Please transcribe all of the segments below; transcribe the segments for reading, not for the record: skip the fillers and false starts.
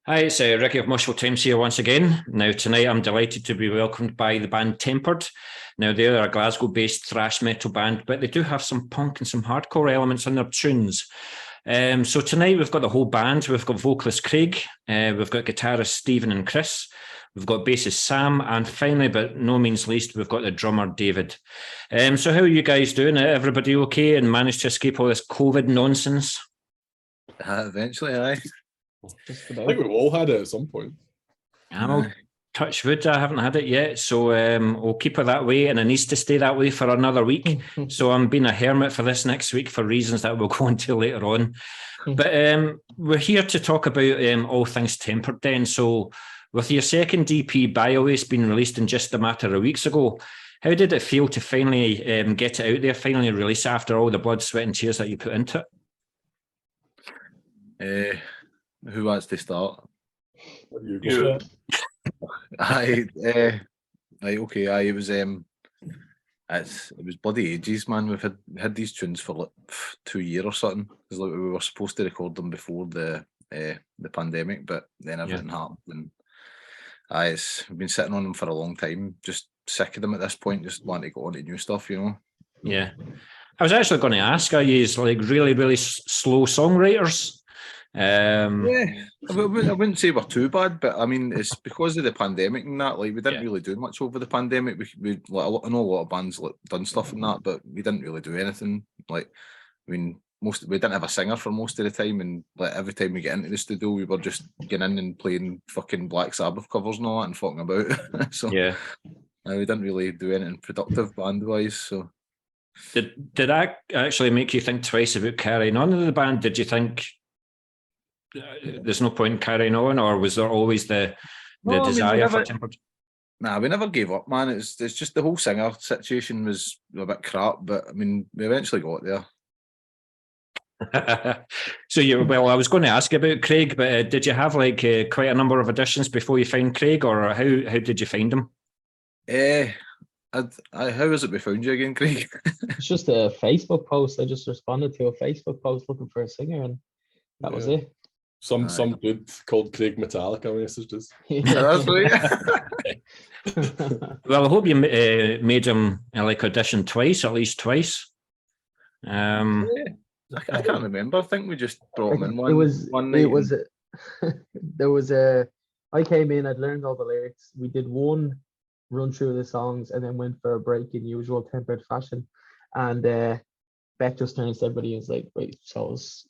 Hi, it's Ricky of Moshville Times here once again. Now, tonight I'm delighted to be welcomed by the band Tempered. Now, they're a Glasgow-based thrash metal band, but they do have some punk and some hardcore elements in their tunes. So tonight we've got the whole band. We've got vocalist Craig, we've got guitarists Stephen and Chris, we've got bassist Sam, and finally, but no means least, we've got the drummer David. So how are you guys doing? Everybody okay and managed to escape all this COVID nonsense? Eventually, aye. I think we've all had it at some point. I'll touch wood, I haven't had it yet, so we'll keep it that way, and it needs to stay that way for another week. So I'm being a hermit for this next week for reasons that we'll go into later on. But we're here to talk about all things Tempered then. So with your second EP Biowaste being released in just a matter of weeks ago, how did it feel to finally get it out there, finally release after all the blood, sweat and tears that you put into it? Who wants to start? You. Okay. It was bloody ages, man. We've had these tunes for like 2 years or something. Because like we were supposed to record them before the pandemic, but then everything happened. And we've been sitting on them for a long time. Just sick of them at this point. Just wanting to go on to new stuff, you know. Yeah, I was actually going to ask, are you like really slow songwriters? Yeah, I wouldn't say we're too bad, but I mean it's because of the pandemic and that. Like we didn't really do much over the pandemic. We like, I know a lot of bands like done stuff and that, but we didn't really do anything. Like, I mean, we didn't have a singer for most of the time, and like every time we get into the studio, we were just getting in and playing fucking Black Sabbath covers and all that and fucking about. So yeah, we didn't really do anything productive band wise. So did that actually make you think twice about carrying on in the band? Did you think there's no point in carrying on, or was there always the desire for Tempered? Nah, we never gave up, man. It's just the whole singer situation was a bit crap, but I mean, we eventually got there. So I was going to ask about Craig, but did you have like quite a number of auditions before you found Craig, or how did you find him? How was it we found you again, Craig? It's just a Facebook post. I just responded to a Facebook post looking for a singer, and that was it. Some dude called Craig Metallica messages. That's right. Well, I hope you made him like audition twice, at least twice. I can't remember. I think we just brought him in one night. I came in, I'd learned all the lyrics. We did one run through the songs and then went for a break in usual Tempered fashion. And Beck just turns to everybody and is like, wait, so is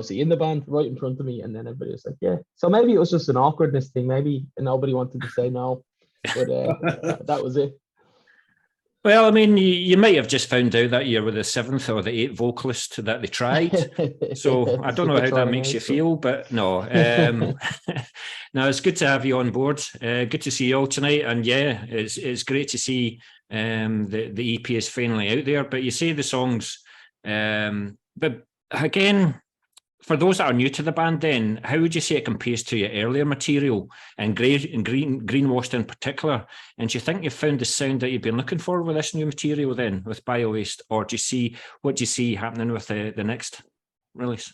he in the band right in front of me? And then everybody was like, yeah. So maybe it was just an awkwardness thing. Maybe nobody wanted to say no, but that was it. Well, I mean, you might have just found out that you were the 7th or the 8th vocalist that they tried. So I don't know how that makes you feel, but no. No, it's good to have you on board. Good to see you all tonight. And yeah, it's great to see the EP is finally out there. But you say the songs, but again, for those that are new to the band, then how would you say it compares to your earlier material and Greenwashed in particular? And do you think you've found the sound that you've been looking for with this new material then, with Biowaste, or do you see happening with the next release?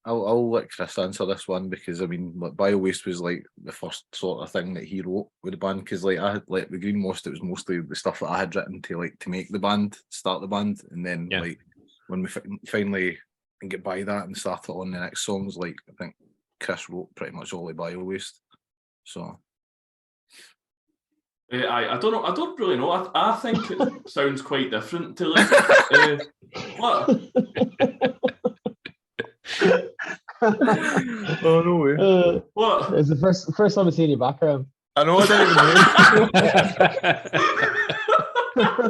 I'll let Chris answer this one, because I mean, like, Biowaste was like the first sort of thing that he wrote with the band, because like I had like the Greenwashed, it was mostly the stuff that I had written to make the band, start the band, and then like when we finally and get by that and start it on the next songs, like I think Chris wrote pretty much all the Biowaste. So I don't know. I don't really know. I think it sounds quite different to like what? Oh no way! What? It's the first time I've seen your background. I know. I didn't even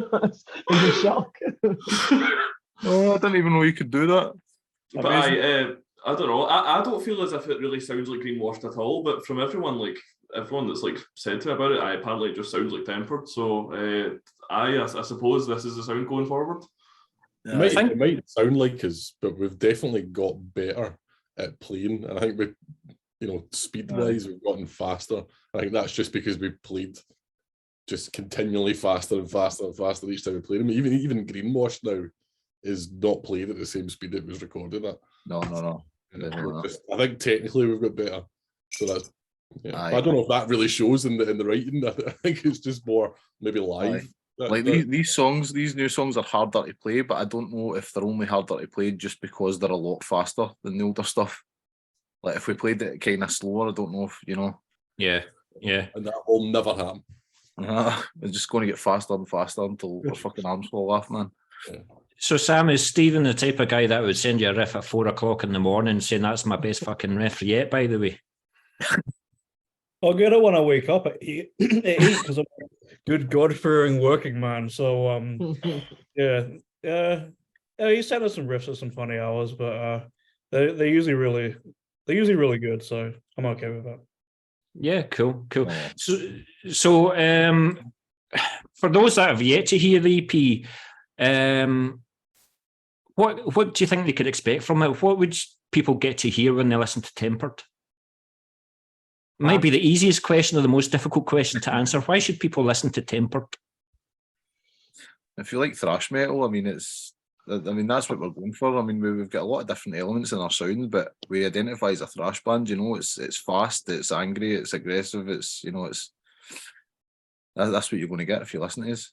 know. It's a shock. Oh, I didn't even know you could do that. But I don't know. I don't feel as if it really sounds like Greenwashed at all. But from everyone that's like said to me about it, apparently it just sounds like Tempered. So I suppose this is the sound going forward. It might sound like us, but we've definitely got better at playing. And I think we, speed wise, we've gotten faster. I think that's just because we played just continually faster and faster and faster each time we played them. Even Greenwashed now is not played at the same speed it was recorded at. No. I think technically we've got better, so Yeah, I don't know if that really shows in the writing. I think it's just more maybe live. These songs, these new songs are harder to play, but I don't know if they're only harder to play just because they're a lot faster than the older stuff. Like if we played it kind of slower, I don't know if Yeah. And that will never happen. It's just going to get faster and faster until our fucking arms fall off, man. Yeah. So Sam, is Stephen the type of guy that would send you a riff at 4 o'clock in the morning saying that's my best fucking riff yet, by the way? I'll get it when I wake up at 8 because I'm a good God-fearing working man. So yeah. He sent us some riffs at some funny hours, but they're usually really good, so I'm okay with that. Yeah, cool. So for those that have yet to hear the EP, what do you think they could expect from it? What would people get to hear when they listen to Tempered? Might be the easiest question or the most difficult question to answer. Why should people listen to Tempered? If you like thrash metal, that's what we're going for. We've got a lot of different elements in our sound, but we identify as a thrash band. It's fast, it's angry, it's aggressive. That's what you're going to get if you listen to us.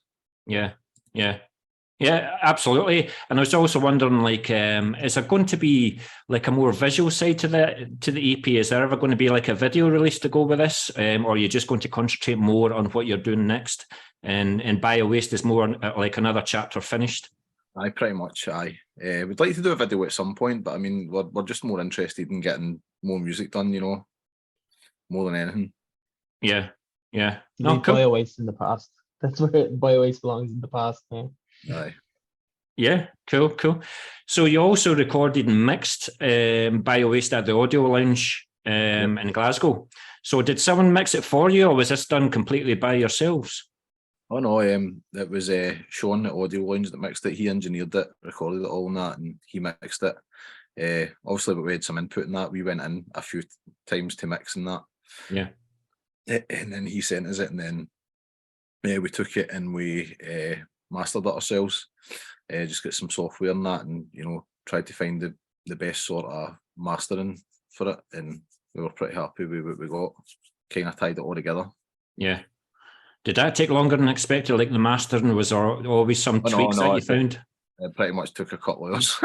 Yeah, absolutely. And I was also wondering, is there going to be like a more visual side to the EP? Is there ever going to be like a video release to go with this, or are you just going to concentrate more on what you're doing next? And Biowaste is more like another chapter finished. Aye, pretty much. Aye, we'd like to do a video at some point, but we're just more interested in getting more music done. More than anything. Yeah. No, Biowaste in the past. That's where Biowaste belongs, in the past. Yeah. Aye. Yeah, cool. So you also recorded and mixed Biowaste at the Audio Lounge in Glasgow. So did someone mix it for you, or was this done completely by yourselves? Oh no, it was Sean at Audio Lounge that mixed it. He engineered it, recorded it all and that, and he mixed it. Obviously, but we had some input in that. We went in a few times to mix and that. Yeah. And then he sent us it, and then we took it and we mastered it ourselves. Just got some software and that, and tried to find the best sort of mastering for it, and we were pretty happy with what we got. Kind of tied it all together. Yeah. Did that take longer than expected? Like the mastering, was there always some tweaks that you found? It pretty much took a couple of hours.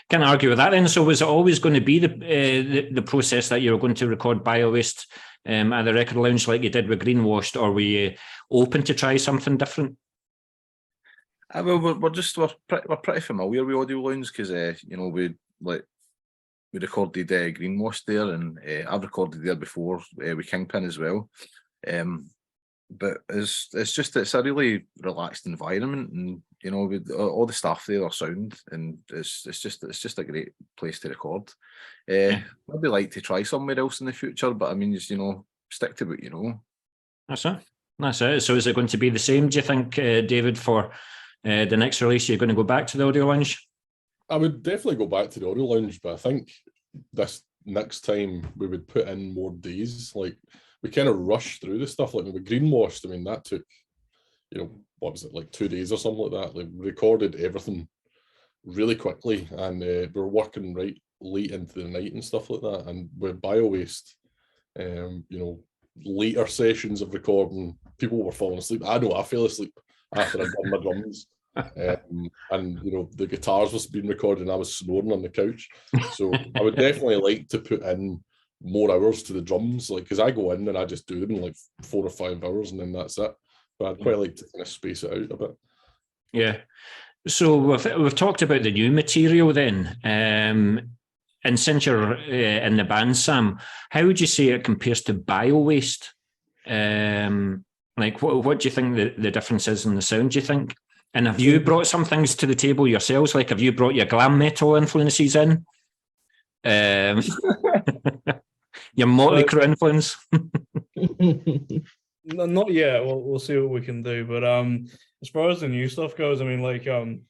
Can't argue with that then. So was it always going to be the process that you were going to record Biowaste at the Record Lounge like you did with Greenwashed, or were you open to try something different? We're pretty familiar with Audio Lounge because we recorded Greenwashed there, and I've recorded there before with Kingpin as well. But it's a really relaxed environment, and with all the staff there are sound, and it's just a great place to record. Maybe like to try somewhere else in the future, but just stick to what you know. That's it. So is it going to be the same, do you think, David, for the next release? You're going to go back to the Audio Lounge? I would definitely go back to the Audio Lounge, but I think this next time we would put in more days. Like, we kind of rushed through the stuff. Like with Greenwashed, that took, what was it, like 2 days or something like that. Like, we recorded everything really quickly, and we were working right late into the night and stuff like that. And with Biowaste, later sessions of recording, people were falling asleep. I know I fell asleep after I'd done my drums. And the guitars was being recorded and I was snoring on the couch. So I would definitely like to put in more hours to the drums, because I go in and I just do them in like 4 or 5 hours and then that's it. But I'd quite like to kind of space it out a bit. Yeah. So we've talked about the new material then, and since you're in the band, Sam, how would you say it compares to Biowaste? What do you think the difference is in the sound, do you think? And have you brought some things to the table yourselves? Like, have you brought your glam metal influences in? Your Motley Crue influence? Not yet. We'll see what we can do. But as far as the new stuff goes, I'm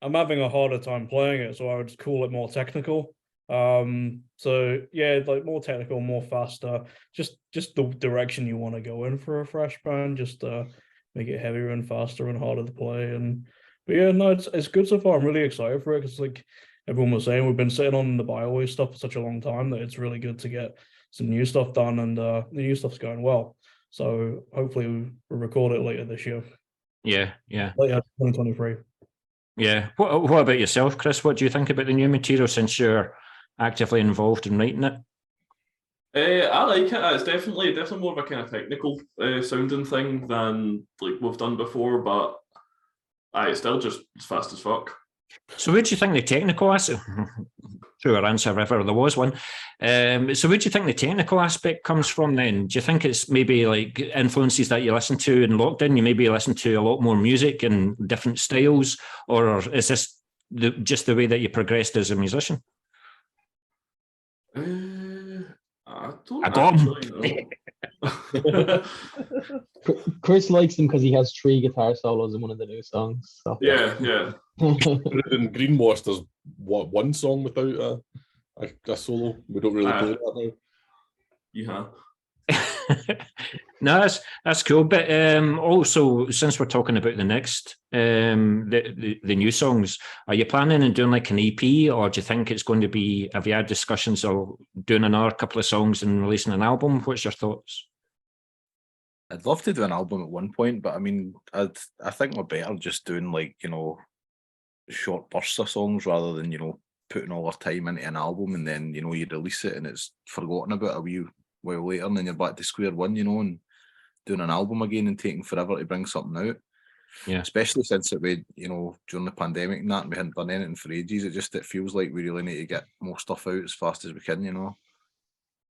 having a harder time playing it, so I would call it more technical. So yeah, like more technical, more faster. Just the direction you want to go in for a thrash band. Just make it heavier and faster and harder to play. But yeah, no, it's good so far. I'm really excited for it because everyone was saying, we've been sitting on the Biowaste stuff for such a long time that it's really good to get some new stuff done, and the new stuff's going well. So hopefully we'll record it later this year. Yeah. Later 2023. Yeah. What about yourself, Chris? What do you think about the new material since you're actively involved in writing it? I like it. It's definitely more of a kind of technical sounding thing than like we've done before, but it's still just as fast as fuck. So where do you think the technical aspect, sure answer if ever there was one, so where do you think the technical aspect comes from then? Do you think it's maybe like influences that you listen to in lockdown? You maybe listen to a lot more music and different styles, or is this just the way that you progressed as a musician? I don't I got actually know. Chris likes them because he has 3 guitar solos in one of the new songs. So. Yeah. In Greenwash, there's one song without a solo. We don't really play that now. Yeah. No, that's cool. But also, since we're talking about the next, the new songs, are you planning on doing like an EP, or do you think it's going to be? Have you had discussions of doing another couple of songs and releasing an album? What's your thoughts? I'd love to do an album at one point, but I mean, I think we're better just doing like, you know, short bursts of songs rather than, you know, putting all our time into an album and then, you know, you release it and it's forgotten about a wee while later, and then you're back to square one, you know, and doing an album again and taking forever to bring something out. Yeah. Especially since we, you know, during the pandemic and that, and we hadn't done anything for ages. It feels like we really need to get more stuff out as fast as we can, you know.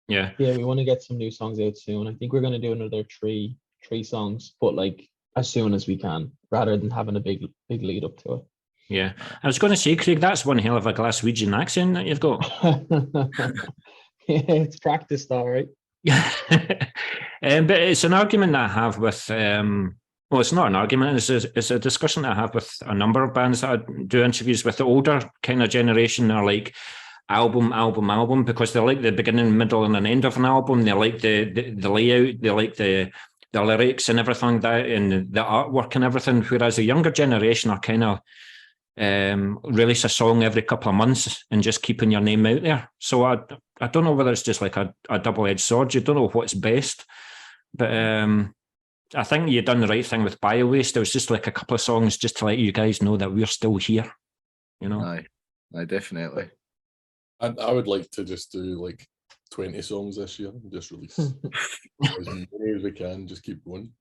Yeah. Yeah, we want to get some new songs out soon. I think we're going to do another three songs, but like as soon as we can, rather than having a big lead up to it. Yeah. I was going to say, Craig, that's one hell of a Glaswegian accent that you've got. Yeah, it's practiced, all right. But it's an argument that I have with, well, it's not an argument, it's a discussion that I have with a number of bands that I do interviews with. The older kind of generation are like album, because they like the beginning, middle, and an end of an album. They like the layout, they like the lyrics and everything, that and the artwork and everything, whereas the younger generation are kind of release a song every couple of months and just keeping your name out there. So I don't know whether it's just like a double-edged sword. You don't know what's best, but I think you done the right thing with Biowaste. It was just like a couple of songs just to let you guys know that we're still here, you know. Aye, definitely. And I would like to just do like 20 songs this year and just release as many as we can. Just keep going.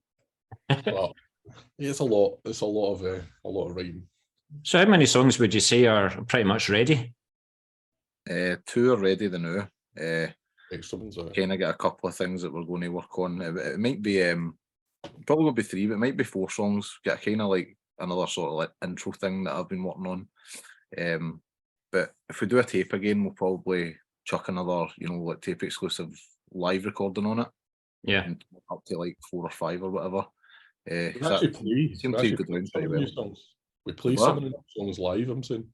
But it's a lot. It's a lot of writing. So how many songs would you say are pretty much ready? 2 are ready now. Extra ones. Kind of got a couple of things that we're going to work on. It might be probably will be 3, but it might be 4 songs. Get kind of like another sort of like intro thing that I've been working on. But if we do a tape again, we'll probably chuck another, you know, like tape exclusive live recording on it. Yeah, and up to like 4 or 5 or whatever. We actually play some of the songs live. I'm saying,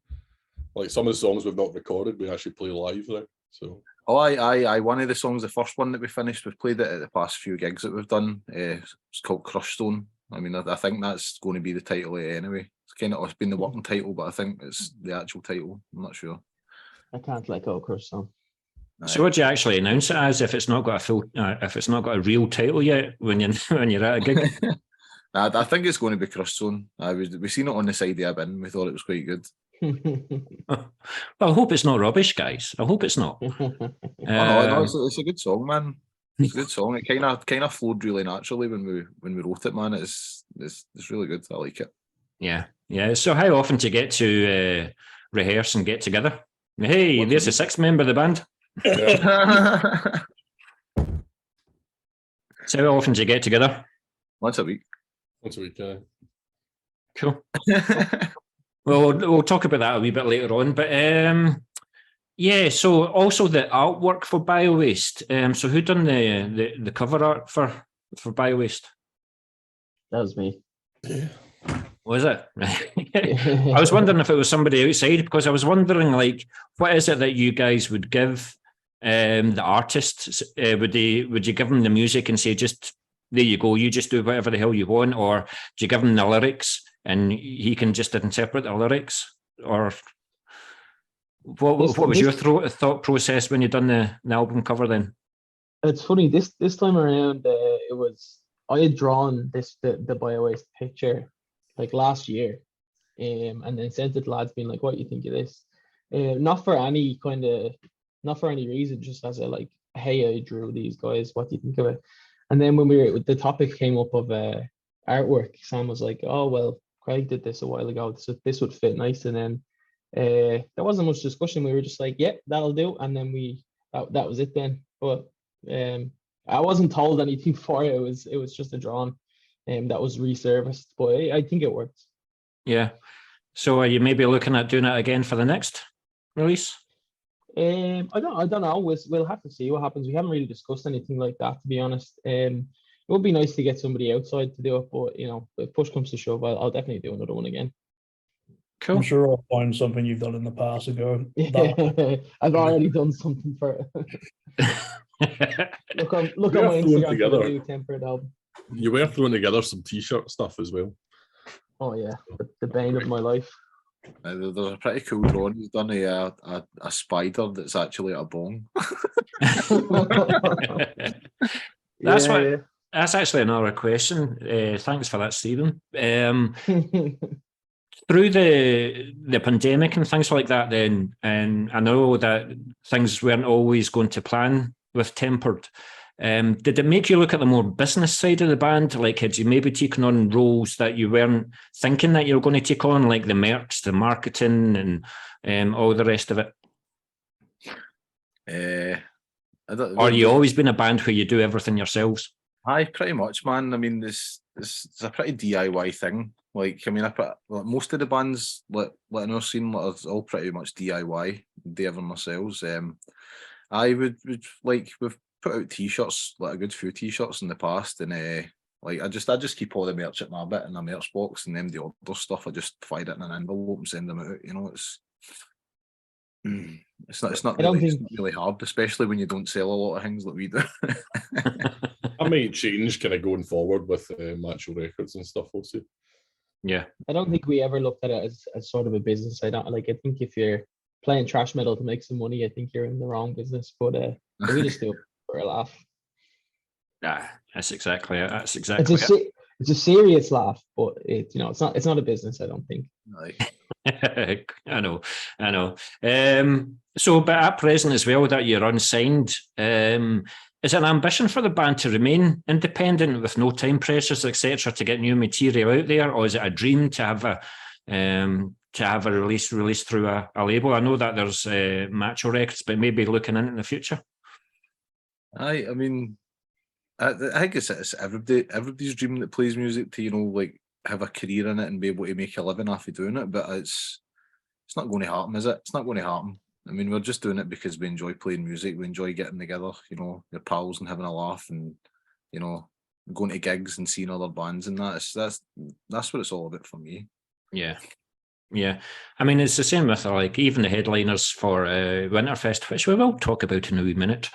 like some of the songs we've not recorded, we actually play live there. So. Oh, aye. One of the songs, the first one that we finished, we've played it at the past few gigs that we've done. It's called Crush Stone. I mean, I think that's going to be the title of it anyway. It's been the working title, but I think it's the actual title. I'm not sure. I can't let go of Crush Stone. So would you actually announce it as if it's not got a full, if it's not got a real title yet when you're at a gig? I think it's going to be Crush Stone. We seen it on the side of a bin. We thought it was quite good. Well, I hope it's not rubbish, guys. I hope it's not. No, it's a good song, man. It's a good song. It kind of flowed really naturally when we wrote it, man. It's really good. I like it. Yeah. So how often do you get to rehearse and get together? Hey, there's the 6th member of the band. So how often do you get together? Once a week. Yeah. Cool. Well, we'll talk about that a wee bit later on. But yeah, so also the artwork for Biowaste. So who done the cover art for Biowaste? That was me. Yeah. Was it? I was wondering if it was somebody outside, because I was wondering, like, what is it that you guys would give the artists? Would you give them the music and say, just there you go, you just do whatever the hell you want, or do you give him the lyrics and he can just interpret the lyrics? Or What was your thought process when you done the album cover then? It's funny, this time around, I had drawn the Biowaste picture like last year, and then sent it to lads being like, what do you think of this? Not for any reason, just as a like, hey, I drew these guys, what do you think of it? And then when the topic came up of artwork, Sam was like, oh well, Craig did this a while ago, so this would fit nice. And then there wasn't much discussion. We were just like, yeah, that'll do. And then that was it then. But I wasn't told anything for it. It was just a drawing that was resurfaced, but I think it worked. Yeah. So are you maybe looking at doing it again for the next release? I don't know. We'll have to see what happens. We haven't really discussed anything like that, to be honest. It would be nice to get somebody outside to do it, but you know, if push comes to shove, I'll definitely do another one again. Cool. I'm sure I'll find something you've done in the past and go. I've already done something for it. look on my Instagram for the new Tempered album. You were throwing together some t-shirt stuff as well. Oh yeah, the bane of my life. There's a pretty cool drawing. He's done a spider that's actually a bong. That's actually another question. Thanks for that, Stephen. Through the pandemic and things like that, then, and I know that things weren't always going to plan with Tempered. Did it make you look at the more business side of the band? Like, had you maybe taken on roles that you weren't thinking that you were going to take on, like the merch, the marketing, and all the rest of it? Or you always been a band where you do everything yourselves? Aye, pretty much, man. I mean, it's a pretty DIY thing. Like, I mean, most of the bands like in our scene are all pretty much DIY, do everything ourselves. I would like, we've put out t-shirts, like a good few t-shirts in the past, and like I just keep all the merch at my bit in a merch box, and then the other stuff I just fire it in an envelope and send them out. You know, it's not really hard, especially when you don't sell a lot of things like we do. I might change kind of going forward with Macho Records and stuff, we'll see. Yeah, I don't think we ever looked at it as sort of a business. I think if you're playing thrash metal to make some money, I think you're in the wrong business. But we just do it for a laugh. Yeah, that's exactly it. It's a serious laugh, but it's not a business, I don't think. I know. So, but at present as well, that you're unsigned, is it an ambition for the band to remain independent with no time pressures, etc., to get new material out there, or is it a dream to have a release through a label? I know that there's Macho Records, but maybe looking in the future. I mean, I think it's everybody's dream that plays music to, you know, like have a career in it and be able to make a living after doing it. But it's not going to happen, is it? It's not going to happen. I mean, we're just doing it because we enjoy playing music. We enjoy getting together, you know, your pals and having a laugh, and you know, going to gigs and seeing other bands, and that's what it's all about for me. Yeah. I mean, it's the same with like even the headliners for Winterfest, which we will talk about in a wee minute.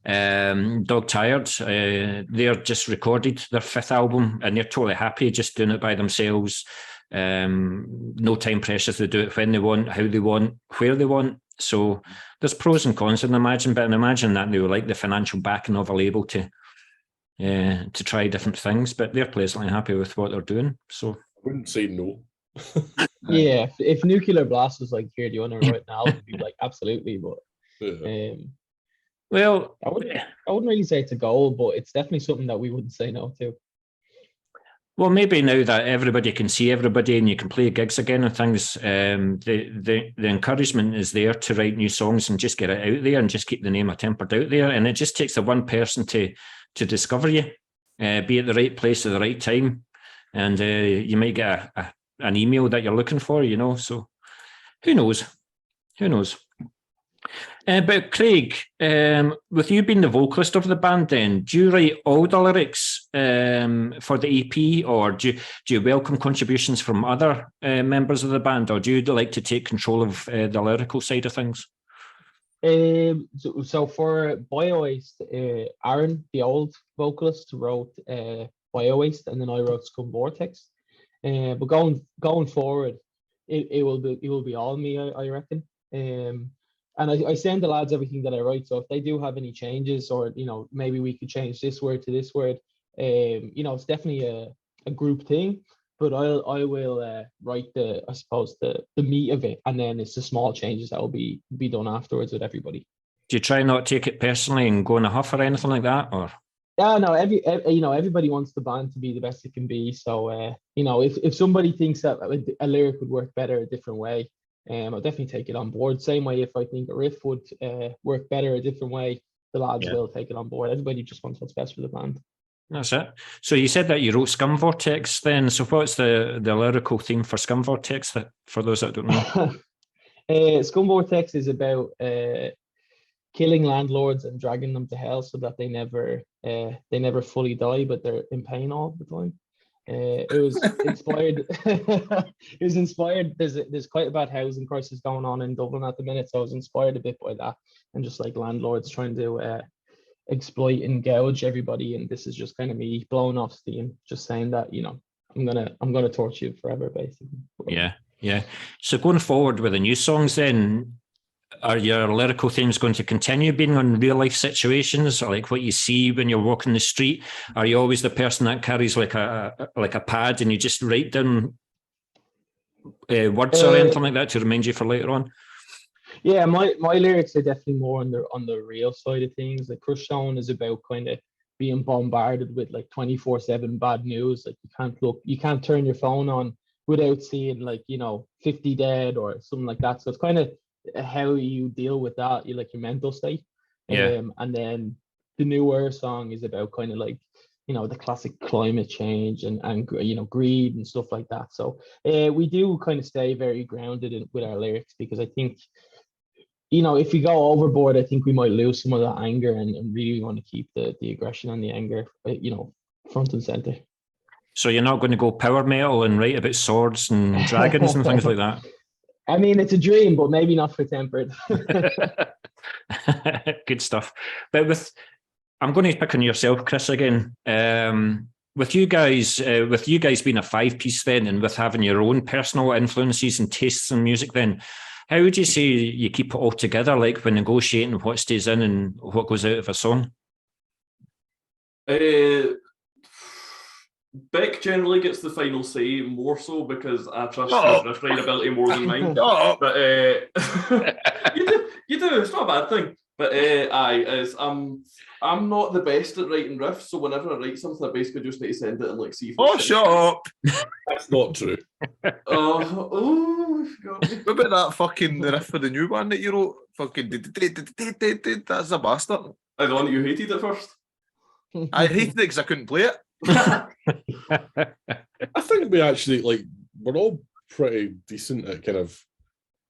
Dog Tired, they're just recorded their 5th album, and they're totally happy just doing it by themselves. No time pressures. They do it when they want, how they want, where they want. So there's pros and cons, I'd imagine, but I imagine that they would like the financial backing of a label to try different things, but they're pleasantly happy with what they're doing. So I wouldn't say no. Yeah, if Nuclear Blast was like, here, do you want to write an album? I'd be like, absolutely, but well, I wouldn't really say it's a goal, but it's definitely something that we wouldn't say no to. Well, maybe now that everybody can see everybody and you can play gigs again and things, the encouragement is there to write new songs and just get it out there and just keep the name of Tempered out there. And it just takes the one person to discover you, be at the right place at the right time, and you might get an email that you're looking for, you know. So who knows? But Craig, with you being the vocalist of the band, then do you write all the lyrics for the EP, or do you welcome contributions from other members of the band, or do you like to take control of the lyrical side of things? So for Biowaste, Aaron, the old vocalist, wrote Biowaste, and then I wrote Scum Vortex. But going forward, it will be all me, I reckon. And I send the lads everything that I write. So if they do have any changes, or maybe we could change this word to this word, it's definitely a group thing. But I will write I suppose the meat of it, and then it's the small changes that will be done afterwards with everybody. Do you try not to take it personally and go in a huff or anything like that, or? Yeah, no. Everybody wants the band to be the best it can be. So if somebody thinks that a lyric would work better a different way, I'll definitely take it on board. Same way, if I think a riff would work better a different way, the lads will take it on board. Everybody just wants what's best for the band. That's it. So you said that you wrote Scum Vortex then. So what's the lyrical theme for Scum Vortex, that for those that don't know? Scum Vortex is about killing landlords and dragging them to hell so that they never fully die, but they're in pain all the time. It was inspired. It was inspired. There's quite a bad housing crisis going on in Dublin at the minute, so I was inspired a bit by that, and just like landlords trying to exploit and gouge everybody. And this is just kind of me blowing off steam, just saying that I'm gonna torture you forever, basically. Yeah. So going forward with the new songs, then, are your lyrical themes going to continue being on real life situations, or like what you see when you're walking the street? Are you always the person that carries like a pad and you just write down words or anything like that to remind you for later on? Yeah, my lyrics are definitely more on the real side of things. Like Crush Zone is about kind of being bombarded with like 24/7 bad news. Like you can't turn your phone on without seeing like 50 dead or something like that. So it's kind of how you deal with that, your mental state. And then the newer song is about kind of like the classic climate change and greed and stuff like that. So we do kind of stay very grounded with our lyrics, because I think if we go overboard, I think we might lose some of that anger, and really want to keep the aggression and the anger front and center. So you're not going to go power metal and write about swords and dragons and things like that? I mean, it's a dream, but maybe not for Tempered. Good stuff. But I'm going to pick on yourself, Chris, again. With you guys being a 5-piece then, and with having your own personal influences and tastes in music then, how would you say you keep it all together, like when negotiating what stays in and what goes out of a song? Beck generally gets the final say, more so because I trust his riff writing ability more than mine. But you do. It's not a bad thing. But I'm not the best at writing riffs, so whenever I write something, I basically just need to send it and like see if it's shut up! That's not true. What about that fucking the riff for the new one that you wrote? Fucking that's a bastard. The one that you hated at first. I hated it because I couldn't play it. I think we're all pretty decent at kind of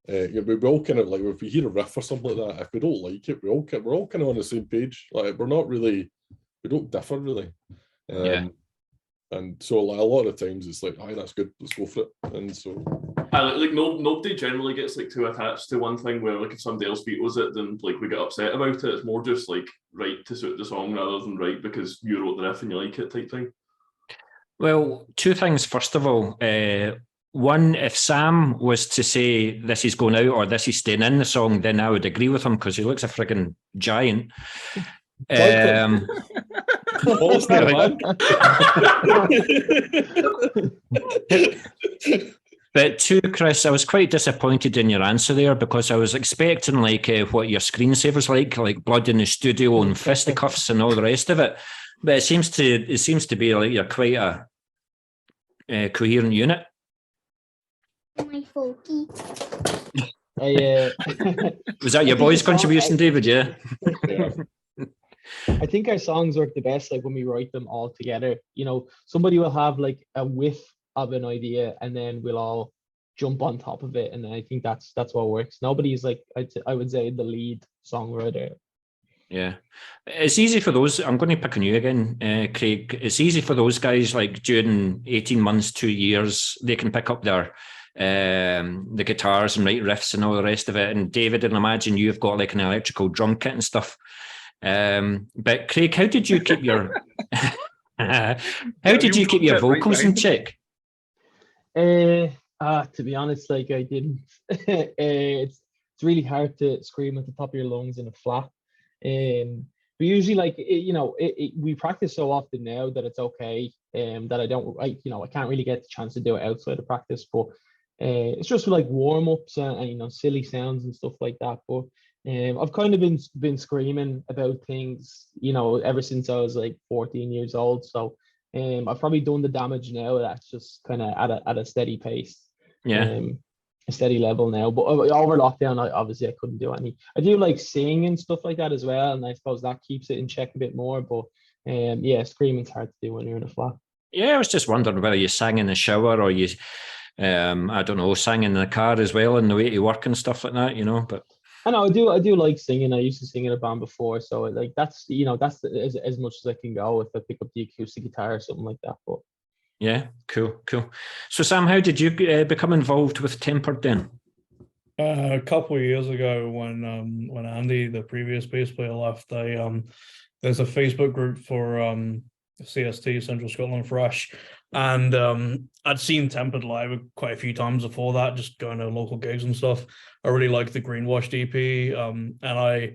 we all kind of like, if we hear a riff or something like that, if we don't like it, we're all kind of on the same page. Like we don't differ really. And so like a lot of times it's like, aye, that's good, let's go for it. And so nobody generally gets like too attached to one thing, where like if somebody else vetoes it, then like we get upset about it. It's more just like write to suit the song rather than write because you wrote the riff and you like it type thing. Well, two things. First of all, one, if Sam was to say this is going out or this is staying in the song, then I would agree with him because he looks a friggin' giant. But two, Chris, I was quite disappointed in your answer there, because I was expecting like what your screensaver's like blood in the studio and fisticuffs and all the rest of it. But it seems to be like you're quite a coherent unit. My folky. Was that your boy's contribution, David? Yeah. I think our songs work the best like when we write them all together. Somebody will have like a whiff of an idea, and then we'll all jump on top of it, and I think that's what works. Nobody's like I would say the lead songwriter. Yeah, it's easy for those. I'm going to pick on you again, Craig. It's easy for those guys. Like during 18 months, 2 years, they can pick up their the guitars and write riffs and all the rest of it. And David, and imagine you've got like an electrical drum kit and stuff. But Craig, how did you keep your vocals in check? To be honest, like I didn't. It's it's really hard to scream at the top of your lungs in a flat. But usually, like we practice so often now that it's okay. That I can't really get the chance to do it outside of practice, but it's just like warm ups and silly sounds and stuff like that. But I've kind of been screaming about things, ever since I was like 14 years old. So I've probably done the damage now. That's just kind of at a steady pace. Yeah. A steady level now, but over lockdown, I couldn't do any. I do like sing and stuff like that as well, and I suppose that keeps it in check a bit more. But screaming's hard to do when you're in a flat. Yeah, I was just wondering whether you sang in the shower or you, I don't know, sang in the car as well on the way to work and stuff like that, But I know I do like singing. I used to sing in a band before, so like that's as much as I can go if I pick up the acoustic guitar or something like that. But yeah, cool. So Sam, how did you become involved with Tempered then? A couple of years ago, when Andy, the previous bass player, left, there's a Facebook group for CST, Central Scotland Thrash, and I'd seen Tempered live quite a few times before that, just going to local gigs and stuff. I really liked the Greenwashed EP, and I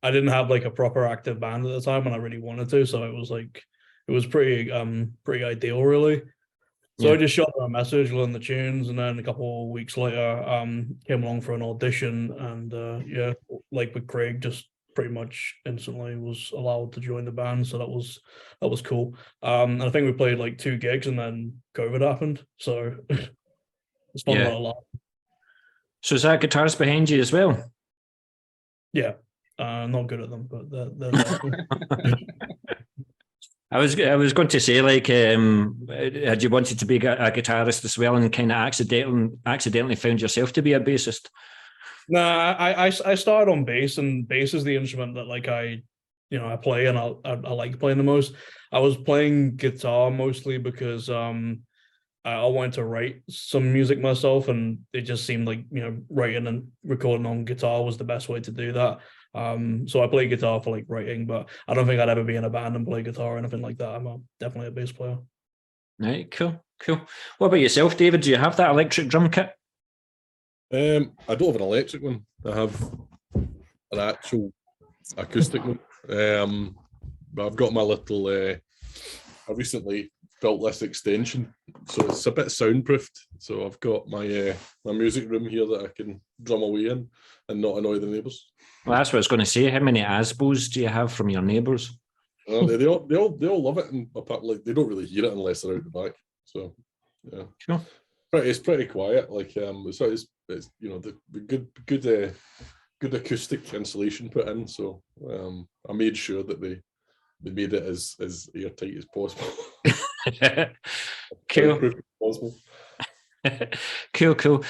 didn't have like a proper active band at the time, and I really wanted to, so it was pretty ideal, really. So I just shot them a message, learned the tunes, and then a couple of weeks later, came along for an audition, and like with Craig, just pretty much instantly was allowed to join the band. So that was cool. And I think we played like 2 gigs, and then COVID happened. So it's fun about a lot. So is that guitarist behind you as well? Yeah, not good at them, but they're there. I was going to say, like, had you wanted to be a guitarist as well, and kind of accidentally found yourself to be a bassist? Nah, I started on bass, and bass is the instrument that like I play, and I like playing the most. I was playing guitar mostly because I wanted to write some music myself, and it just seemed like writing and recording on guitar was the best way to do that. So I play guitar for like writing, but I don't think I'd ever be in a band and play guitar or anything like that. I'm definitely a bass player. Right, cool. What about yourself, David? Do you have that electric drum kit? I don't have an electric one. I have an actual acoustic one. But I've got my little. I recently built this extension, so it's a bit soundproofed. So I've got my my music room here that I can drum away in and not annoy the neighbours. Well, that's what I was going to say. How many ASBOs do you have from your neighbours? They all love it, and apart, like, they don't really hear it unless they're out the back. So yeah, sure. It's pretty quiet. Like it's the good acoustic insulation put in. So I made sure that they made it as airtight as possible. Cool. Cool.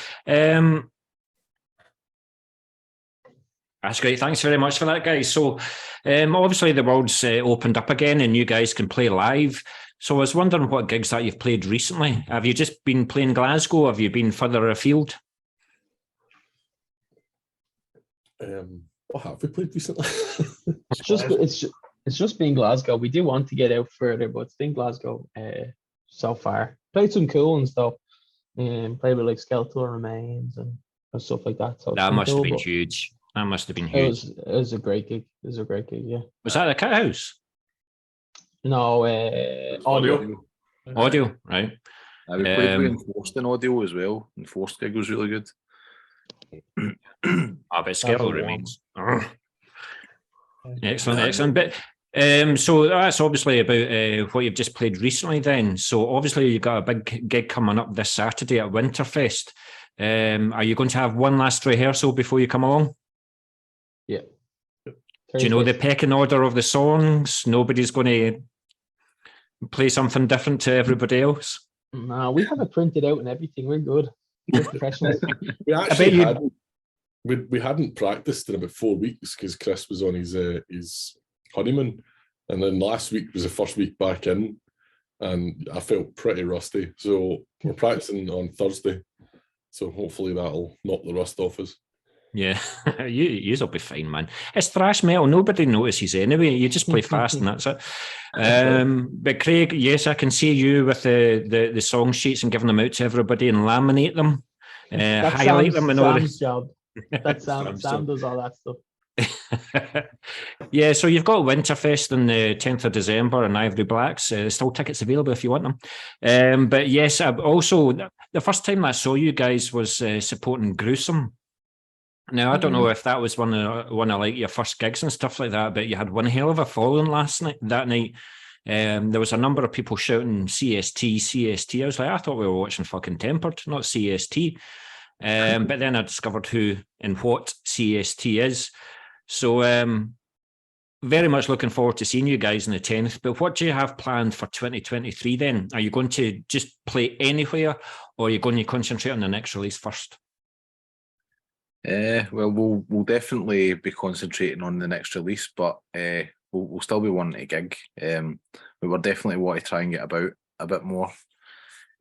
That's great. Thanks very much for that, guys. So obviously the world's opened up again and you guys can play live. So I was wondering what gigs that you've played recently. Have you just been playing Glasgow? Have you been further afield? What have we played recently? It's just been Glasgow. We do want to get out further, but it's been Glasgow so far. Played some cool and stuff. Played with like Skeletal Remains and stuff like that. So that must have been huge. That must have been huge. It was a great gig. Yeah. Was that the Cat House? No, audio, right? We played with Enforced in audio as well. Enforced gig was really good. But Skeletal Remains. Excellent. But so that's obviously about what you've just played recently then. So obviously you've got a big gig coming up this Saturday at Winterfest. Are you going to have one last rehearsal before you come along? Yeah. Do you know the pecking order of the songs? Nobody's going to play something different to everybody else? No, we have it printed out and everything. We're good. We're professionals. We hadn't practiced in about 4 weeks because Chris was on his honeymoon, and then last week was the first week back in, and I felt pretty rusty. So we're practicing on Thursday, so hopefully that'll knock the rust off us. Yeah, you'll be fine, man. It's thrash metal. Nobody notices anyway. You just play fast and that's it. But Craig, yes, I can see you with the song sheets and giving them out to everybody and laminate them, highlight them and all this. Job. That Sam So- does all that stuff. Yeah, so you've got Winterfest on the 10th of December and Ivory Blacks. There's still tickets available if you want them. But yes, also the first time I saw you guys was supporting Gruesome. Now I don't know if that was one of like your first gigs and stuff like that, but you had one hell of a following that night. There was a number of people shouting CST, CST. I was like, I thought we were watching fucking Tempered, not CST. But then I discovered who and what CST is. So very much looking forward to seeing you guys on the 10th. But what do you have planned for 2023 then? Are you going to just play anywhere, or are you going to concentrate on the next release first? Well, we'll definitely be concentrating on the next release, but we'll still be wanting to gig. We were definitely want to try and get about a bit more.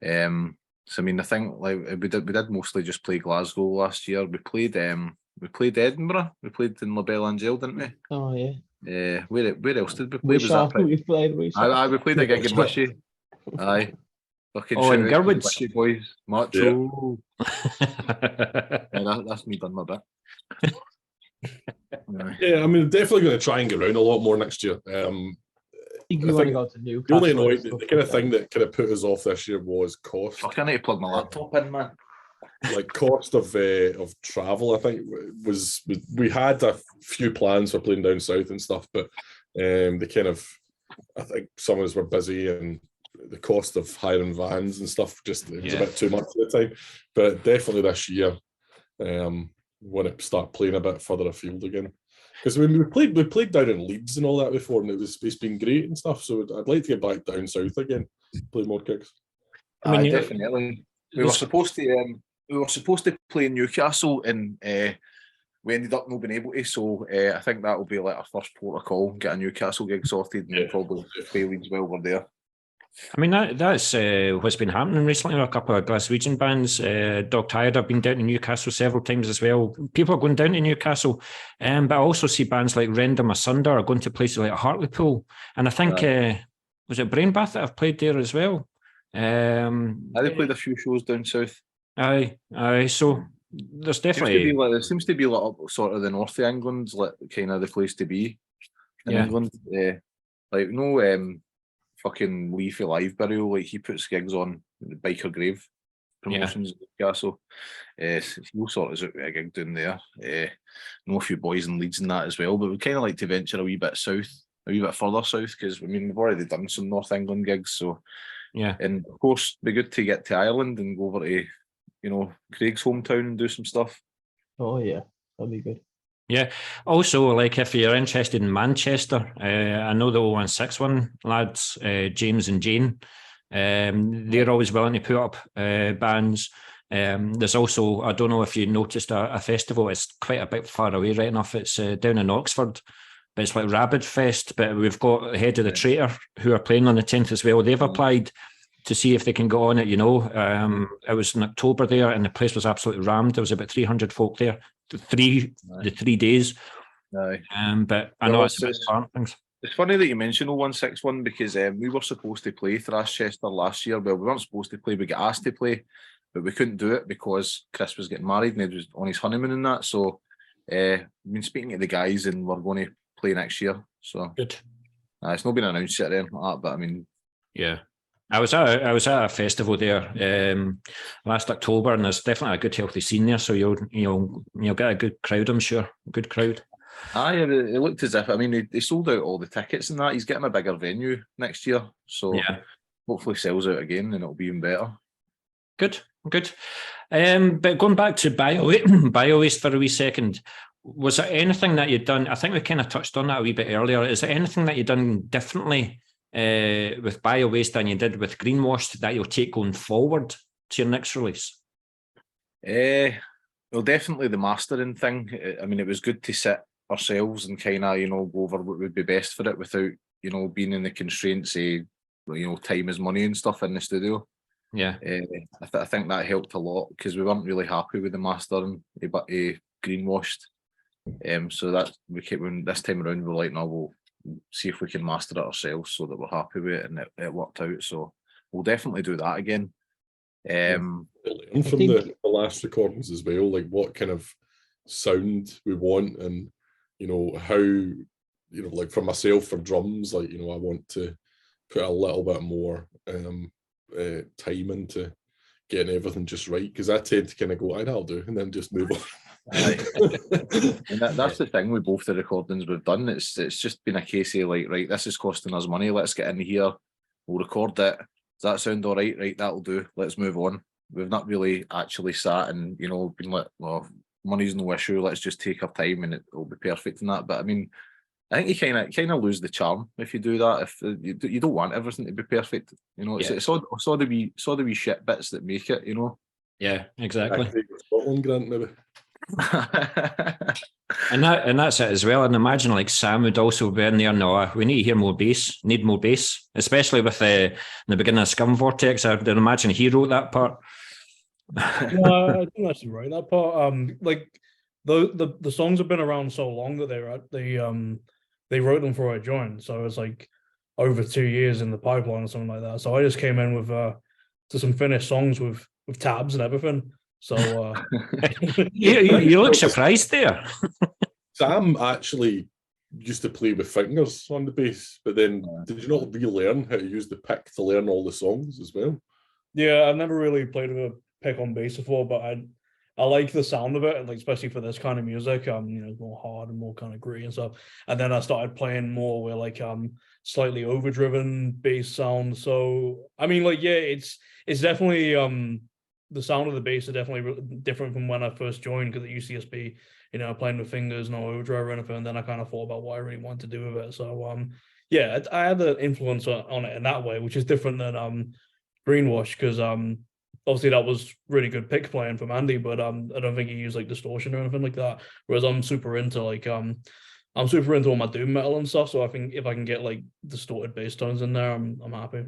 So I mean, I think like we did mostly just play Glasgow last year. We played Edinburgh. We played in La Belle Angel, didn't we? Oh yeah. Where else did we play? Was Wishaw, that we played Wishaw. Aye, we played a gig in Wishy. Aye. Fucking Oh, in shout out to the Gurwood's. Wishy boys. Macho. Yeah, that's me done my bit. Aye. Yeah, I mean, definitely going to try and get around a lot more next year. I think I we want to think go to Newcastle. The only and annoying, stuff the kind of like thing that kind of put us off this year was cost. Fuck, I need to plug my laptop in, man. Like cost of travel. I think we had a few plans for playing down south and stuff, but they kind of, I think some of us were busy and the cost of hiring vans and stuff it was a bit too much at the time. But definitely this year, want to start playing a bit further afield again. Because we played down in Leeds and all that before, and it's been great and stuff. So I'd like to get back down south again, play more gigs. I mean, definitely. We were supposed to play in Newcastle, and we ended up not being able to. So I think that will be like our first port of call, get a Newcastle gig sorted, and probably play Leeds while we're there. I mean, that's what's been happening recently with a couple of Glaswegian bands. Dog Tired have been down to Newcastle several times as well. People are going down to Newcastle, but I also see bands like Rendem Asunder are going to places like Hartlepool. And I think, was it Brainbath that have played there as well? They played a few shows down south. Aye. So there's definitely... There seems to be like up sort of the north of England's like kind of the place to be in England. Fucking Leafy Live Burial, like he puts gigs on the Biker Grave promotions in Newcastle. He'll sort us out with a gig down there. Know a few boys in Leeds and that as well, but we kind of like to venture a wee bit south, a wee bit further south, because I mean we've already done some North England gigs, so and of course it'd be good to get to Ireland and go over to Craig's hometown and do some stuff. Oh yeah, that'd be good. Yeah. Also, like if you're interested in Manchester, I know the 0161 lads, James and Jane, they're always willing to put up bands. There's also, I don't know if you noticed a festival, it's quite a bit far away right enough, it's down in Oxford, but it's like Rabid Fest, but we've got Head of the Traitor who are playing on the 10th as well. They've applied to see if they can go on it, It was in October there and the place was absolutely rammed. There was about 300 folk there. The 3 days. But I know it's a bit far. It's funny that you mentioned 0161 because we were supposed to play Thrash Chester last year. Well, we weren't supposed to play, we got asked to play, but we couldn't do it because Chris was getting married and he was on his honeymoon and that. So we've been speaking to the guys and we're going to play next year. So good. It's not been announced yet or anything like that, but I mean, I was at a festival there last October, and there's definitely a good healthy scene there. So you'll get a good crowd, I'm sure. Good crowd. It looked as if they sold out all the tickets and that. He's getting a bigger venue next year, so hopefully sells out again and it'll be even better. Good. But going back to Biowaste for a wee second, was there anything that you'd done? I think we kind of touched on that a wee bit earlier. Is there anything that you'd done differently with Biowaste than you did with Greenwashed that you'll take going forward to your next release? Well, definitely the mastering thing. I mean, it was good to sit ourselves and kind of go over what would be best for it without being in the constraints of time is money and stuff in the studio. I think that helped a lot because we weren't really happy with the mastering but Greenwashed. So that when this time around we're like, no, we'll see if we can master it ourselves so that we're happy with it, and it worked out. So we'll definitely do that again. And from the last recordings as well, like what kind of sound we want, and how like for myself, for drums, like I want to put a little bit more time into getting everything just right, because I tend to kind of go, that'll do, and then just move on. And that's the thing with both the recordings we've done. It's just been a case of like, right, this is costing us money, let's get in here, we'll record it. Does that sound all right? Right, that'll do, let's move on. We've not really actually sat and been like, well, money's no issue, let's just take our time and it'll be perfect and that. But I mean, I think you kind of lose the charm if you do that. If you don't want everything to be perfect, it's all the wee shit bits that make it, Yeah, exactly. Scotland, Grant, maybe. And that's it as well. And imagine like Sam would also be in there. No, we need to hear more bass. Need more bass, especially with the beginning of Scum Vortex. I'd imagine he wrote that part. No, I think that's right. That part, like the songs have been around so long that they wrote them before I joined, so it's like over 2 years in the pipeline or something like that. So I just came in with to some finished songs with tabs and everything. So you look surprised there. Sam actually used to play with fingers on the bass, but then did you not relearn how to use the pick to learn all the songs as well? Yeah, I've never really played with a pick on bass before, but I like the sound of it, and like especially for this kind of music, more hard and more kind of gritty and stuff. And then I started playing more with like slightly overdriven bass sound. So I mean, like, yeah, it's definitely the sound of the bass are definitely different from when I first joined, because it used to just be playing with fingers, no overdrive or anything. And then I kind of thought about what I really wanted to do with it. So yeah, I had the influence on it in that way, which is different than Greenwash, because obviously that was really good pick playing from Andy, but I don't think he used like distortion or anything like that. Whereas I'm super into like I'm super into all my doom metal and stuff. So I think if I can get like distorted bass tones in there, I'm happy.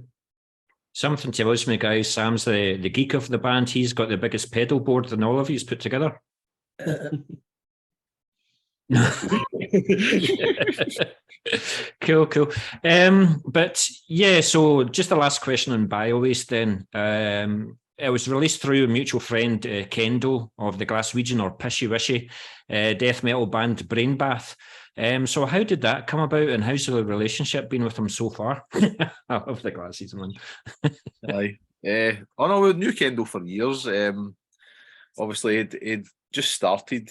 Something tells me, guys, Sam's the geek of the band. He's got the biggest pedal board than all of you's put together. Cool. But yeah, so just the last question on Biowaste then. It was released through a mutual friend, Kendo of the Glaswegian or Pishy Wishy death metal band Brainbath. So how did that come about, and how's the relationship been with him so far? Of the Glaswegian one. Aye. We knew Kendo for years. Obviously, he'd just started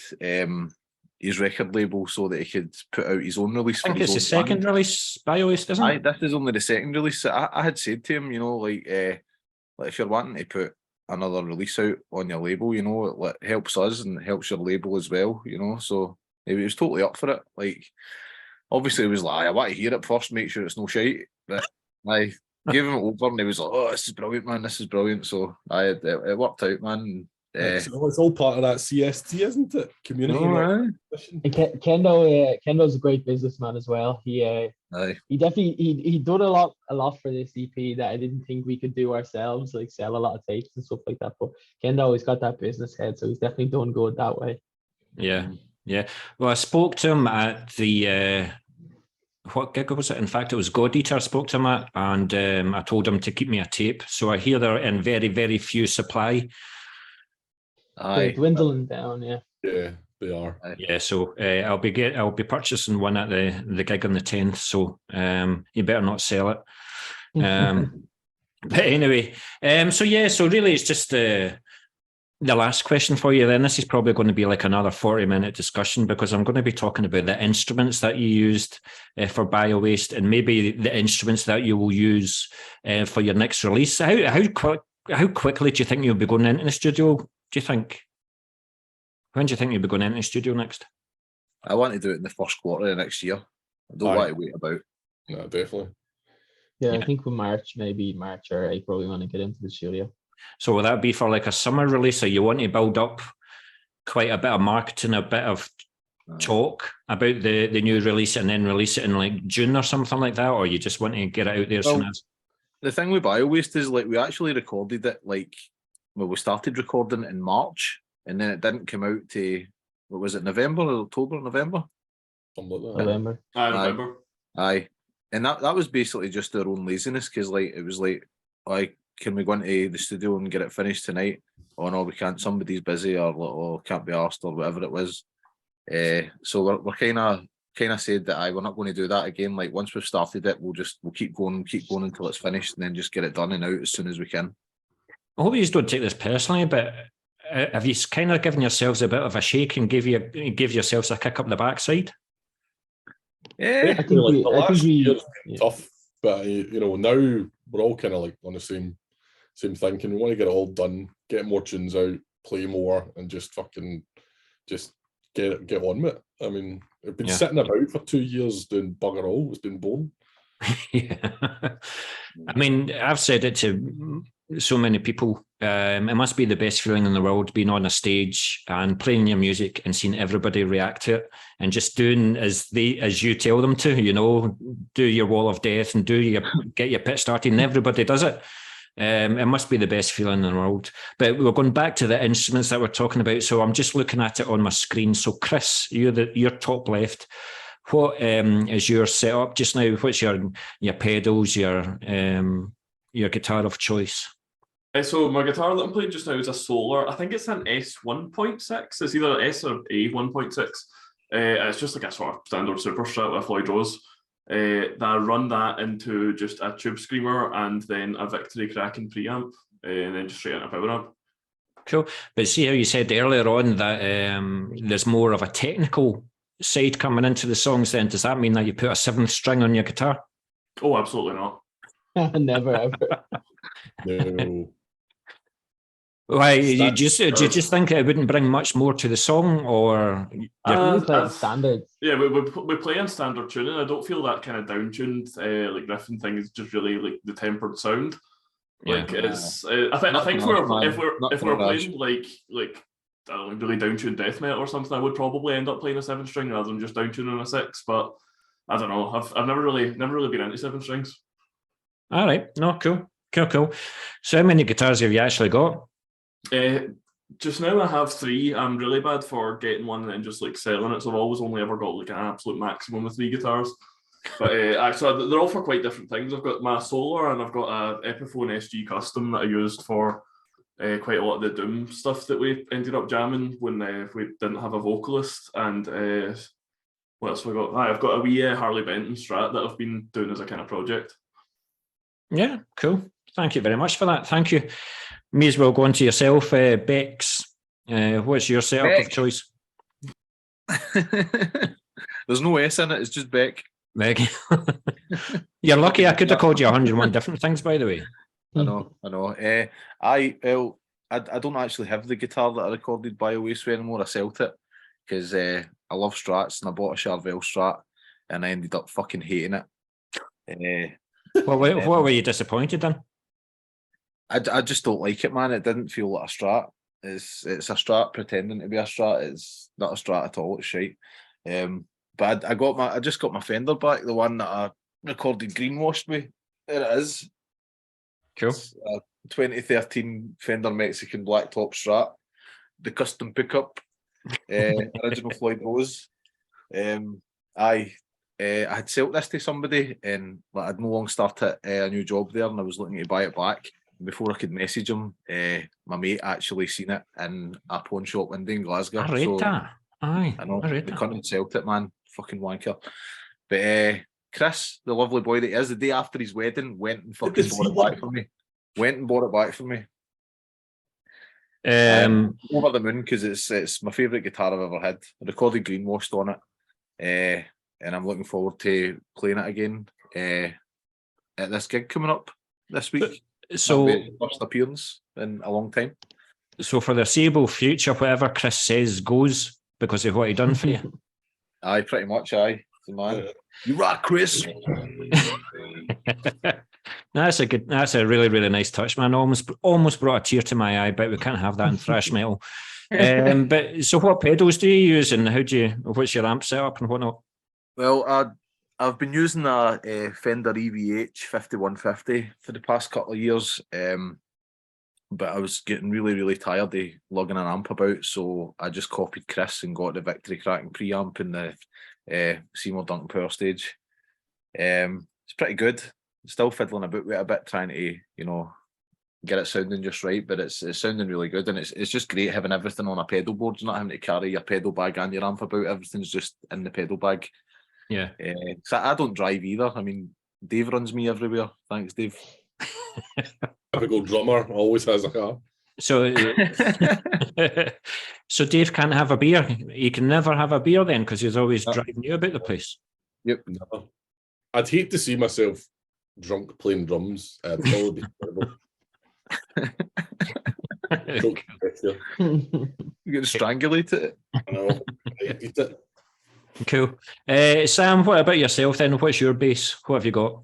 his record label so that he could put out his own release. I think it's the second release, Biowaste, isn't it? This is only the second release. I had said to him, like if you're wanting to put another release out on your label, it helps us and it helps your label as well, so he was totally up for it. Like, obviously he was like, I want to hear it first, make sure it's no shite, but I gave him it over and he was like, oh, this is brilliant, man, this is brilliant. So it worked out, man. So it's all part of that CST, isn't it? Community. And Kendo's a great businessman as well. He definitely he done a lot for this EP that I didn't think we could do ourselves, like sell a lot of tapes and stuff like that. But Kendo always got that business head, so he's definitely done good that way. Yeah. Well, I spoke to him at the what gig was it? In fact, it was God Eater I spoke to him at, and I told him to keep me a tape. So I hear they're in very, very few supply. They're dwindling down, yeah. Yeah, they are. Yeah, so I'll be purchasing one at the gig on the 10th. So you better not sell it. But anyway, so really it's just the last question for you. Then this is probably going to be like another 40-minute discussion, because I'm going to be talking about the instruments that you used for Biowaste, and maybe the instruments that you will use for your next release. How quickly do you think you'll be going into the studio? Do you think? When do you think you'll be going into the studio next? I want to do it in the first quarter of next year. I don't want to wait about. No, definitely. Yeah, I think maybe March or April, we want to get into the studio. So will that be for like a summer release, or you want to build up quite a bit of marketing, a bit of talk about the new release, and then release it in like June or something like that, or you just want to get it out there soon as? The thing with Biowaste is, like, we actually recorded it we started recording it in March, and then it didn't come out to, what was it, November or October? November. November. November. Aye. And that was basically just our own laziness, because it was like, can we go into the studio and get it finished tonight? Oh no, we can't, somebody's busy, or can't be arsed, or whatever it was. So we're kind of said that we're not going to do that again. Like once we've started it, we'll keep going until it's finished, and then just get it done and out as soon as we can. I hope you don't take this personally, but have you kind of given yourselves a bit of a shake and give yourselves a kick up the backside? Yeah, I think the last year's been tough, but now we're all kind of like on the same thinking. We want to get it all done, get more tunes out, play more, and just get on with it. I mean, I've been sitting about for 2 years doing bugger all. It's been boring. Yeah. I mean, I've said it to so many people. It must be the best feeling in the world being on a stage and playing your music and seeing everybody react to it and just doing as you tell them to, do your wall of death and get your pit started, and everybody does it. It must be the best feeling in the world. But we're going back to the instruments that we're talking about. So I'm just looking at it on my screen. So Chris, you're top left. What is your setup just now? What's your pedals, your guitar of choice? So my guitar that I'm playing just now is a Solar. I think it's an S1.6. It's either S or A1.6. It's just like a sort of standard Super Strat with Floyd Rose. That I run that into just a tube screamer and then a Victory Kraken preamp, and then just straight into a power amp. Cool. But see how you said earlier on that there's more of a technical side coming into the songs then. Does that mean that you put a 7th string on your guitar? Oh, absolutely not. Never ever. No. Why, do you just think it wouldn't bring much more to the song, or we play standards? Yeah, we play in standard tuning. I don't feel that kind of down-tuned like riffing thing is just really like the tempered sound. Like it's, I think if we're playing like I don't know, really down-tuned death metal or something, I would probably end up playing a 7 string rather than just down-tuning a 6. But I don't know. I've never really been into 7 strings. All right, no, cool. So how many guitars have you actually got? Just now I have 3. I'm really bad for getting one and then just like selling it. So I've always only ever got like an absolute maximum of 3 guitars. But actually, they're all for quite different things. I've got my Solar and I've got a Epiphone SG Custom that I used for quite a lot of the Doom stuff that we ended up jamming when we didn't have a vocalist. And what else have I got? I've got a wee Harley Benton Strat that I've been doing as a kind of project. Yeah, cool. Thank you very much for that. Thank you. May as well go on to yourself, Bex. What's your setup of choice? There's no S in it. It's just Beck. Beck. You're lucky. I could have called you 101 different things, by the way. I know. I don't actually have the guitar that I recorded Biowaste with anymore. I sold it because I love Strats and I bought a Charvel Strat and I ended up fucking hating it. What were you disappointed in? I just don't like it, man. It didn't feel like a Strat. It's a Strat pretending to be a Strat. It's not a Strat at all. It's shite. But I just got my Fender back, the one that I recorded Greenwashed with. There it is. Cool. It's a 2013 Fender Mexican Blacktop Strat, the custom pickup, original Floyd Rose. I had sold this to somebody and I'd no long started a new job there and I was looking to buy it back. Before I could message him, my mate actually seen it in a pawn shop window in Glasgow. I read that. Aye, I know. The cunt sold it, man. Fucking wanker. But Chris, the lovely boy that he is, the day after his wedding, went and fucking bought it back for me. Over the moon because it's my favourite guitar I've ever had. I recorded Greenwashed on it, and I'm looking forward to playing it again at this gig coming up this week. So first appearance in a long time. So for the foreseeable future, whatever Chris says goes because of what he done for you. Aye, pretty much. Aye, the man. You rock, Chris. That's a really, really nice touch, man. Almost brought a tear to my eye, but we can't have that in thrash metal. But so, what pedals do you use, and what's your amp setup and whatnot? Well, I've been using a Fender EVH 5150 for the past couple of years, but I was getting really, really tired of lugging an amp about, so I just copied Chris and got the Victory Kraken preamp and the Seymour Duncan Power Stage. It's pretty good. Still fiddling about with it a bit, trying to get it sounding just right. But it's sounding really good, and it's just great having everything on a pedal board. You're not having to carry your pedal bag and your amp about. Everything's just in the pedal bag. Yeah. So I don't drive either. I mean, Dave runs me everywhere. Thanks, Dave. Typical drummer, always has a car. So, so Dave can't have a beer. He can never have a beer then because he's always driving you about the place. Yep. No. I'd hate to see myself drunk playing drums. It'd probably be terrible. You get strangulated. I know. I hate it. Cool. Sam, what about yourself then? What's your bass? What have you got?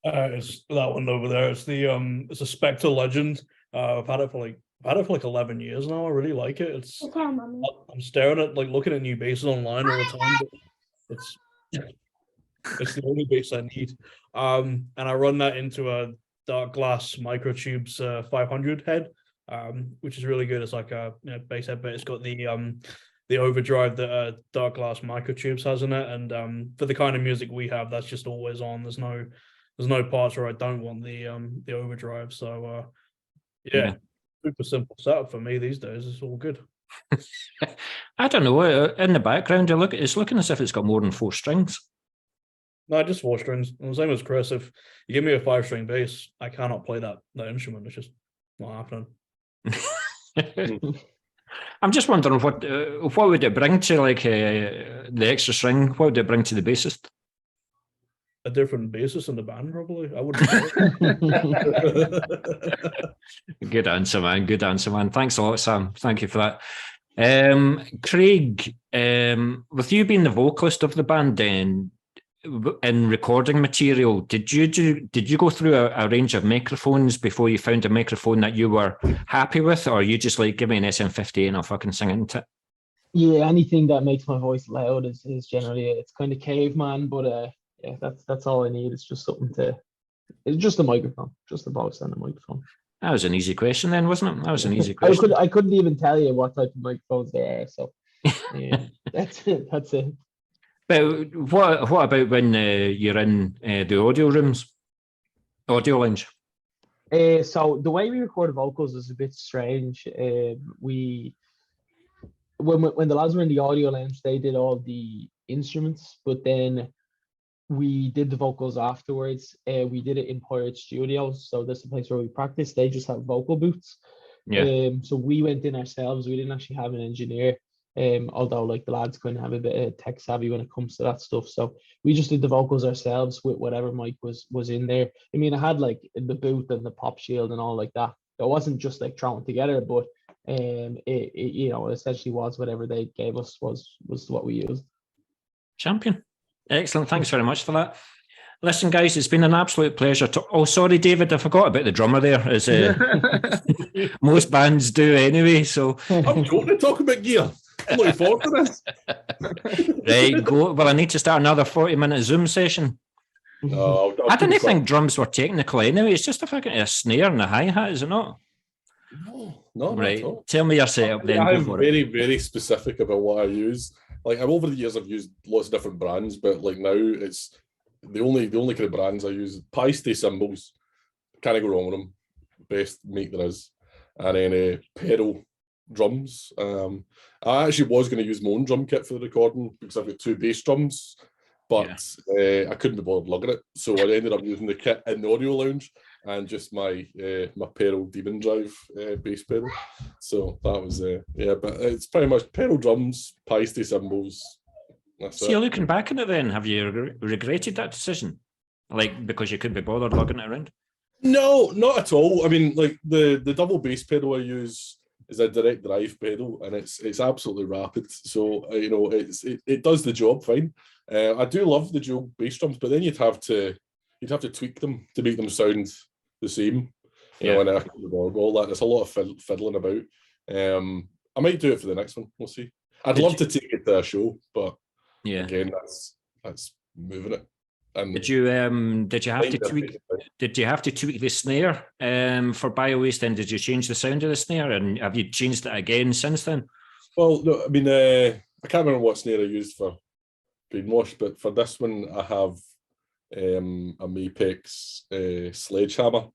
It's that one over there. It's the it's a Spectre Legend. I've had it for like 11 years now. I really like it. It's I'm staring at looking at new basses online all the time. But it's the only bass I need. And I run that into a Dark Glass Microtubes 500 head, which is really good. It's like a bass head, but it's got the overdrive that Dark Glass Microtubes has in it. And for the kind of music we have, that's just always on. There's no parts where I don't want the overdrive. So yeah, super simple setup for me these days. It's all good. I don't know. In the background, it's looking as if it's got more than 4 strings. No, just 4 strings. And the same as Chris. If you give me a 5-string bass, I cannot play that instrument. It's just not happening. I'm just wondering what would it bring to the extra string? What would it bring to the bassist? A different bassist in the band, probably. I wouldn't know. Good answer, man. Good answer, man. Thanks a lot, Sam. Thank you for that. Craig, with you being the vocalist of the band, then in recording material, did you go through a range of microphones before you found a microphone that you were happy with, or are you just like, give me an SM50 and I'll fucking sing into it? Yeah, anything that makes my voice loud is generally it's kind of caveman, but yeah, that's all I need. It's just it's just a microphone, just a box and a microphone. That was an easy question then, wasn't it? That was an easy question. I couldn't even tell you what type of microphones there are, so yeah, that's it. But what about when you're in the audio lounge? So the way we record vocals is a bit strange. When the lads were in the audio lounge, they did all the instruments, but then we did the vocals afterwards. We did it in Pirate Studios, so that's the place where we practice. They just have vocal booths. Yeah. So we went in ourselves. We didn't actually have an engineer. Although like the lads couldn't have a bit of tech savvy when it comes to that stuff. So we just did the vocals ourselves with whatever mic was in there. I mean, I had like the booth and the pop shield and all like that. It wasn't just like thrown together, but it essentially was whatever they gave us was what we used. Champion. Excellent. Thanks very much for that. Listen, guys, it's been an absolute pleasure. Oh, sorry, David, I forgot about the drummer there, as most bands do anyway. So I'm going to talk about gear. I'm looking forward to this. Right, go. Well, I need to start another 40-minute Zoom session. No, I didn't think drums were technical anyway. It's just a snare and a hi-hat, is it not? No, right. Tell me your setup then. I'm very, very specific about what I use. Like over the years, I've used lots of different brands, but like now it's the only kind of brands I use. Pie-stay cymbals, can't go wrong with them. Best make there is, and then pedal drums. I actually was going to use my own drum kit for the recording because I've got 2 bass drums, but I couldn't be bothered lugging it, so I ended up using the kit in the audio lounge and just my pedal Demon Drive bass pedal. So that was but it's pretty much pedal drums, pie-stay cymbals. So you're looking back at it then, have you regretted that decision? Like, because you couldn't be bothered lugging it around? No, not at all. I mean, like the double bass pedal I use is a direct drive pedal, and it's absolutely rapid. So it does the job fine. I do love the dual bass drums, but then you'd have to tweak them to make them sound the same. You know, and I can all that. There's a lot of fiddling about. I might do it for the next one. We'll see. I'd love to take it to a show, but again, that's moving it. And did you have to tweak the snare for Biowaste? And did you change the sound of the snare? And have you changed it again since then? Well, no, I mean, I can't remember what snare I used for Brainwash, but for this one, I have a Mapex sledgehammer.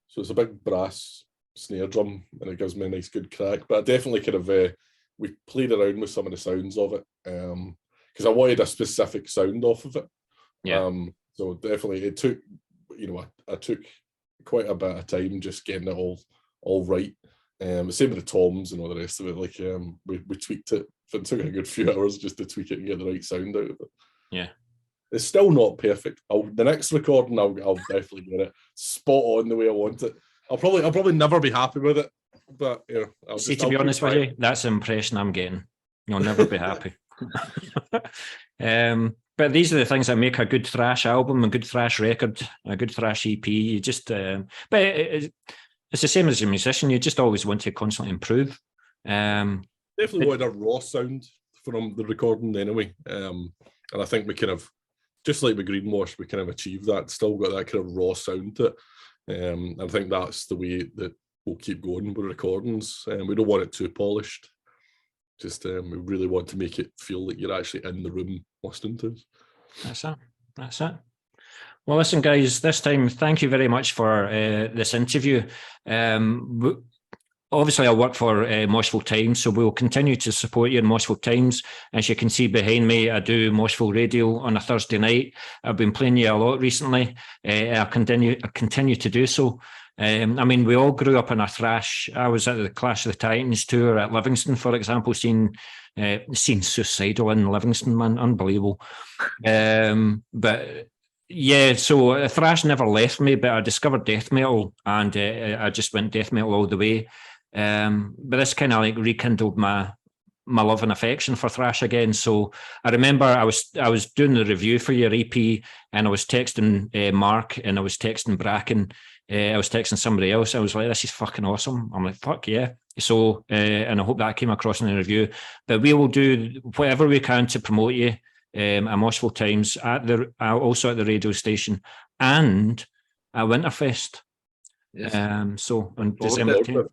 So it's a big brass snare drum, and it gives me a nice good crack. But I definitely kind of we played around with some of the sounds of it because I wanted a specific sound off of it. Yeah. So definitely it took, you know, I took quite a bit of time just getting it all right. Same with the toms and all the rest of it. Like we tweaked it. It took a good few hours just to tweak it and get the right sound out of it. Yeah. It's still not perfect. The next recording, I'll definitely get it spot on the way I want it. I'll probably never be happy with it, but you know, to be honest with you, that's the impression I'm getting. You'll never be happy. But these are the things that make a good thrash album, a good thrash record, a good thrash EP. You just, but it's the same as a musician. You just always want to constantly improve. Definitely wanted a raw sound from the recording anyway. And I think we kind of, just like with Greenwash, we kind of achieved that. Still got that kind of raw sound to it. I think that's the way that we'll keep going with recordings. We don't want it too polished. Just we really want to make it feel like you're actually in the room listening to us. That's it. Well, listen, guys, this time, thank you very much for this interview. Obviously, I work for Moshville Times, so we'll continue to support you in Moshville Times. As you can see behind me, I do Moshville Radio on a Thursday night. I've been playing you a lot recently. I continue to do so. I mean, we all grew up in a thrash. I was at the Clash of the Titans tour at Livingston, for example, seeing Suicidal in Livingston, man, unbelievable. But yeah, so thrash never left me, but I discovered death metal, and I just went death metal all the way. But this kind of like rekindled my love and affection for thrash again. So I remember I was doing the review for your EP, and I was texting Mark, and I was texting Bracken. I was texting somebody else. I was like, this is fucking awesome. I'm like, fuck yeah. So, and I hope that came across in the review. But we will do whatever we can to promote you at Moshville Times, also at the radio station, and at Winterfest. Yes. So on December 10th.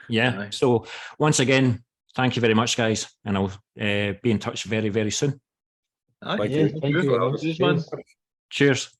Yeah. Nice. So once again, thank you very much, guys. And I'll be in touch very, very soon. Thank you. Thank you very much. Cheers.